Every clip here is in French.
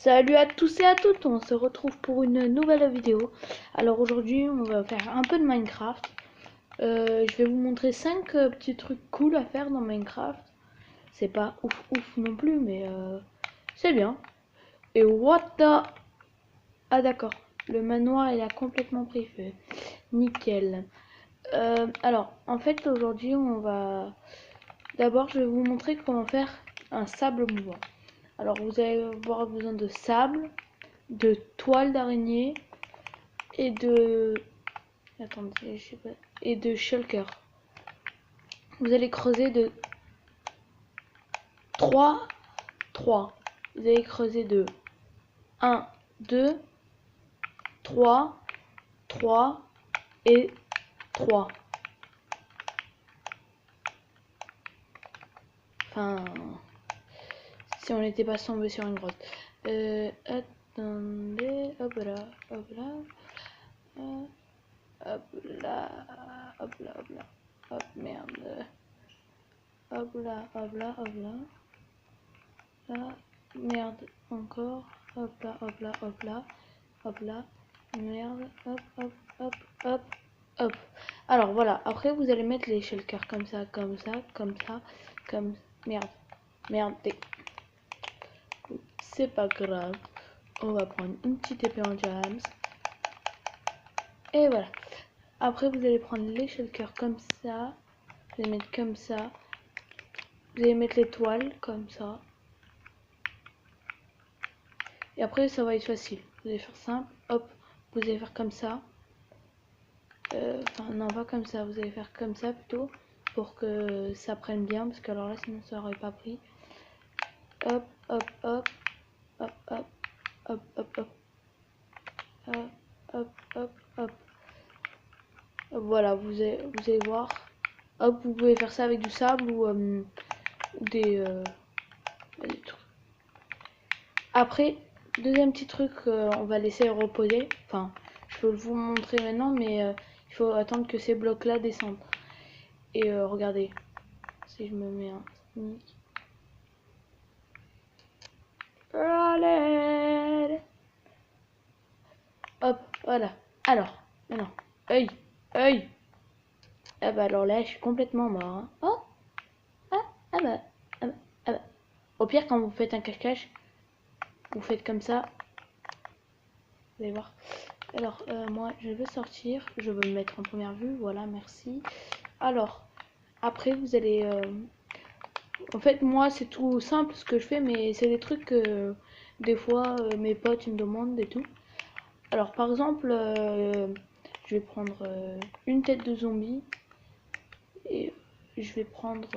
Salut à tous et à toutes, on se retrouve pour une nouvelle vidéo. Alors aujourd'hui on va faire un peu de Minecraft. Je vais vous montrer 5 petits trucs cool à faire dans Minecraft. C'est pas ouf non plus mais c'est bien. Et what the... Ah d'accord, le manoir il a complètement pris feu. Nickel. Alors en fait aujourd'hui on va... D'abord je vais vous montrer comment faire un sable mouvant. Alors vous allez avoir besoin de sable, de toile d'araignée et de... Attendez, je sais pas... Et de shulker. Vous allez creuser de 3. Vous allez creuser de 1, 2, 3 et 3. Enfin, si on n'était pas tombé sur une grotte. Attendez, hop là, hop là. Hop là, hop là, hop là. Hop, merde. Hop là, hop là, hop là. Là, merde, encore. Hop là, hop là, hop là. Hop là. Merde, hop, hop, hop, hop, hop. Alors voilà, après vous allez mettre les shulkers comme ça, comme ça, comme ça, comme... Merde, merde, c'est pas grave. On va prendre une petite épée en diams. Et voilà. Après vous allez prendre les shulkers comme ça. Vous allez mettre comme ça. Vous allez mettre les toiles comme ça. Et après ça va être facile. Vous allez faire simple. Hop, vous allez faire comme ça. Enfin non, pas comme ça. Vous allez faire comme ça plutôt. Pour que ça prenne bien. Parce que alors là sinon ça aurait pas pris. Hop, hop, hop. Hop, hop. Hop, hop, hop. Hop, hop, hop, hop. Voilà, vous allez voir. Hop, vous pouvez faire ça avec du sable ou des trucs. Après, deuxième petit truc, on va laisser reposer. Enfin, je peux vous montrer maintenant, mais il faut attendre que ces blocs-là descendent. Et regardez, si je me mets un sneak. Allez. Hop, voilà. Alors, maintenant, œil, œil. Ah bah alors là, je suis complètement mort. Hein. Oh, ah, ah bah, ah bah, ah bah. Au pire, quand vous faites un cache-cache, vous faites comme ça. Vous allez voir. Alors, moi, je veux sortir. Je veux me mettre en première vue. Voilà, merci. Alors, après, vous allez... En fait, moi, c'est tout simple ce que je fais, mais c'est des trucs que des fois, mes potes ils me demandent et tout. Alors, par exemple, je vais prendre une tête de zombie. Et je vais prendre...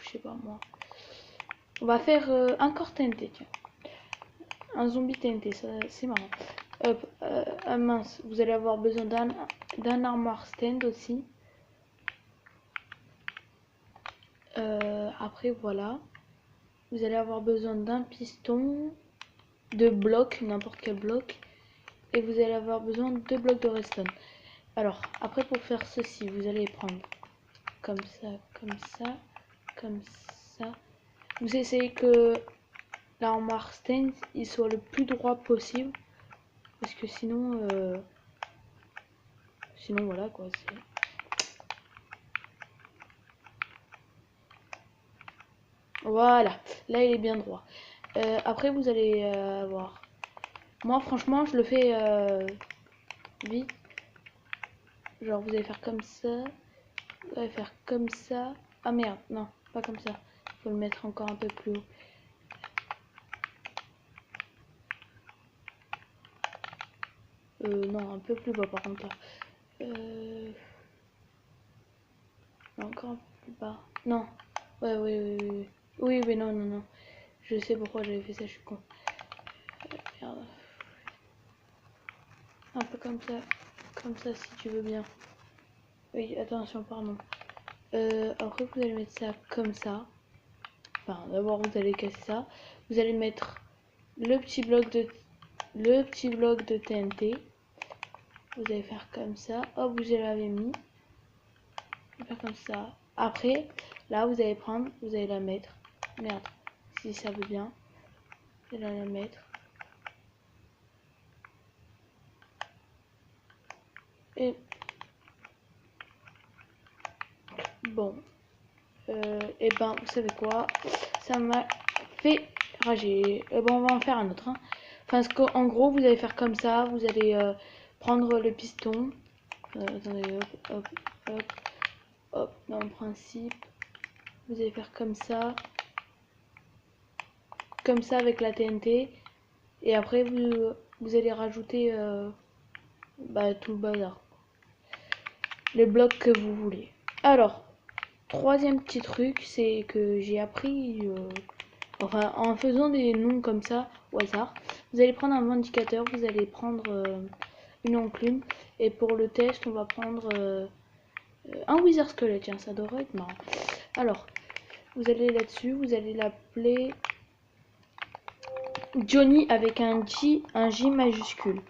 je sais pas moi. On va faire un corps TNT, tiens. Un zombie TNT, ça c'est marrant. Hop, mince, vous allez avoir besoin d'un armor stand aussi. Après voilà, vous allez avoir besoin d'un piston, de blocs, n'importe quel bloc, et vous allez avoir besoin de 2 blocs de redstone. Alors après pour faire ceci, vous allez prendre comme ça, comme ça, comme ça. Vous essayez que l'armor stand il soit le plus droit possible, parce que sinon voilà quoi, c'est... Voilà, là il est bien droit. Après vous allez avoir... Moi franchement je le fais vite. Genre vous allez faire comme ça. Vous allez faire comme ça. Ah merde, non, pas comme ça. Faut le mettre encore un peu plus haut. Non, un peu plus bas par contre là. Encore un peu plus bas. Non. Ouais, oui. Oui, non, non, non. Je sais pourquoi j'avais fait ça, je suis con. Merde. Un peu comme ça si tu veux bien. Oui, attention, pardon. Après vous allez mettre ça comme ça. Enfin, d'abord vous allez casser ça. Vous allez mettre le petit bloc de TNT. Vous allez faire comme ça. Hop, vous l'avez mis. Vous allez faire comme ça. Après, là vous allez prendre, vous allez la mettre. Merde, si ça veut bien. Vous allez la mettre. Et bon, et ben vous savez quoi, ça m'a fait rager. Et ben on va en faire un autre. Hein. Enfin, en gros, vous allez faire comme ça. Vous allez prendre le piston. Attendez, hop, hop, hop, hop. Dans le principe, vous allez faire comme ça avec la TNT. Et après, vous allez rajouter tout le bazar. Les blocs que vous voulez. Alors, troisième petit truc, c'est que j'ai appris, enfin en faisant des noms comme ça au hasard, vous allez prendre un vindicateur, vous allez prendre une enclume, et pour le test, on va prendre un Wither Squelette, tiens, ça devrait être marrant. Alors, vous allez là-dessus, vous allez l'appeler Johnny avec un J majuscule.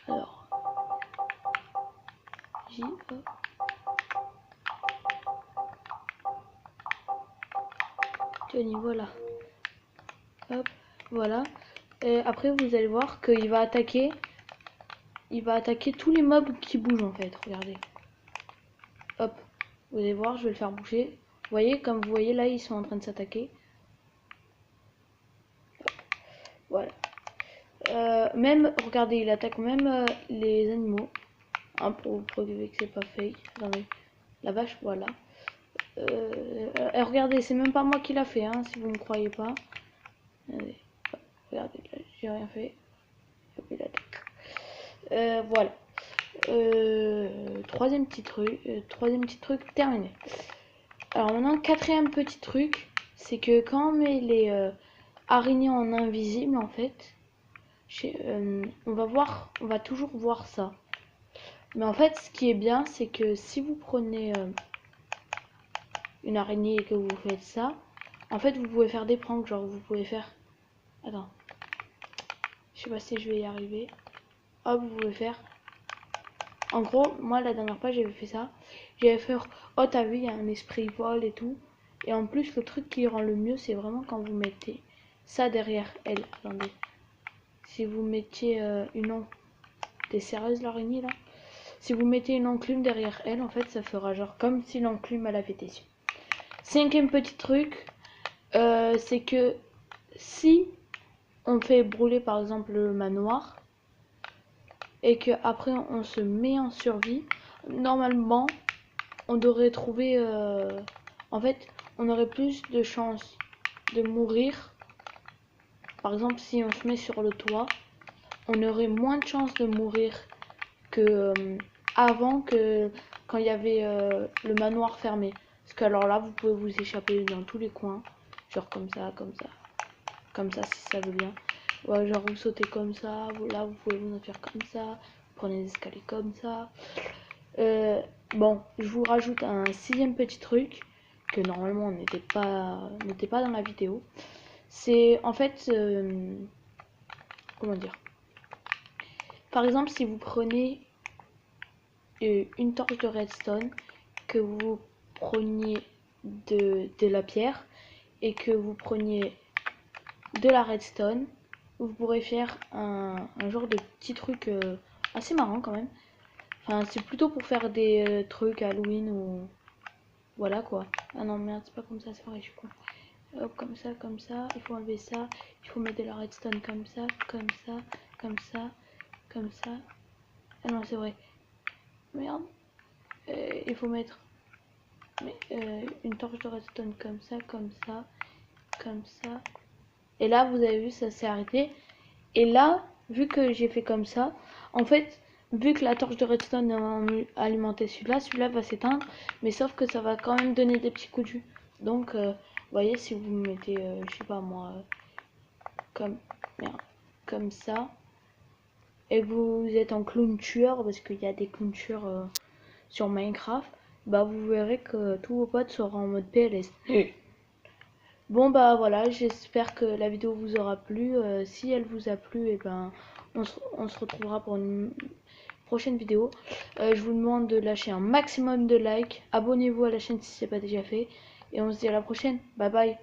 Alors, J, hop. Johnny, voilà. Hop, voilà. Et après, vous allez voir qu'il va attaquer. Il va attaquer tous les mobs qui bougent en fait. Regardez. Hop. Vous allez voir, je vais le faire bouger. Vous voyez, comme vous voyez là, ils sont en train de s'attaquer. Voilà. Même, regardez, il attaque même les animaux. Hein, pour prouver que c'est pas fake. Attendez. La vache, voilà. Regardez, c'est même pas moi qui l'a fait, hein, si vous ne croyez pas. Regardez, là, j'ai rien fait. Hop, il attaque. Voilà. Troisième petit truc terminé. Alors maintenant, quatrième petit truc, c'est que quand on met les araignées en invisible, en fait, on va toujours voir ça. Mais en fait, ce qui est bien, c'est que si vous prenez une araignée et que vous faites ça, en fait, vous pouvez faire des pranks, genre vous pouvez faire... Attends. Je sais pas si je vais y arriver. Hop, vous pouvez faire... En gros, moi, la dernière fois, j'avais fait ça. J'avais fait... Oh, t'as vu, il y a un esprit vol et tout. Et en plus, le truc qui rend le mieux, c'est vraiment quand vous mettez ça derrière elle. Attendez. Si vous mettiez une enclume... T'es sérieuse, l'araignée, là? Si vous mettez une enclume derrière elle, en fait, ça fera genre comme si l'enclume, elle avait été dessus. Cinquième petit truc, c'est que si on fait brûler, par exemple, le manoir, et que après on se met en survie, normalement, on devrait trouver... en fait, on aurait plus de chances de mourir. Par exemple, si on se met sur le toit, on aurait moins de chances de mourir que avant, que quand il y avait le manoir fermé. Parce que alors là, vous pouvez vous échapper dans tous les coins. Genre comme ça, comme ça. Comme ça, si ça veut bien. Ouais, genre vous sautez comme ça. Là, vous pouvez vous en faire comme ça. Vous prenez des escaliers comme ça. Bon, je vous rajoute un sixième petit truc que normalement n'était pas dans la vidéo. C'est en fait, comment dire, par exemple, si vous prenez une torche de redstone, que vous preniez de la pierre et que vous preniez de la redstone, vous pourrez faire un genre de petit truc assez marrant quand même. Enfin, c'est plutôt pour faire des trucs Halloween ou... Voilà quoi. Ah non, merde, c'est pas comme ça, c'est vrai, je suis con. Hop, comme ça, il faut enlever ça. Il faut mettre de la redstone comme ça, comme ça, comme ça, comme ça. Ah non, c'est vrai. Merde. Il faut mettre une torche de redstone comme ça, comme ça, comme ça. Et là, vous avez vu, ça s'est arrêté. Et là, vu que j'ai fait comme ça, en fait, vu que la torche de redstone a alimenté celui-là va s'éteindre. Mais sauf que ça va quand même donner des petits coups de jus. Donc, vous voyez, si vous mettez, je sais pas moi, comme ça, et que vous êtes en clown tueur, parce qu'il y a des clown tueurs sur Minecraft, bah vous verrez que tous vos potes seront en mode PLS. Bon bah voilà, j'espère que la vidéo vous aura plu. Si elle vous a plu, et ben on se retrouvera pour une prochaine vidéo. Je vous demande de lâcher un maximum de likes. Abonnez-vous à la chaîne si ce n'est pas déjà fait. Et on se dit à la prochaine. Bye bye.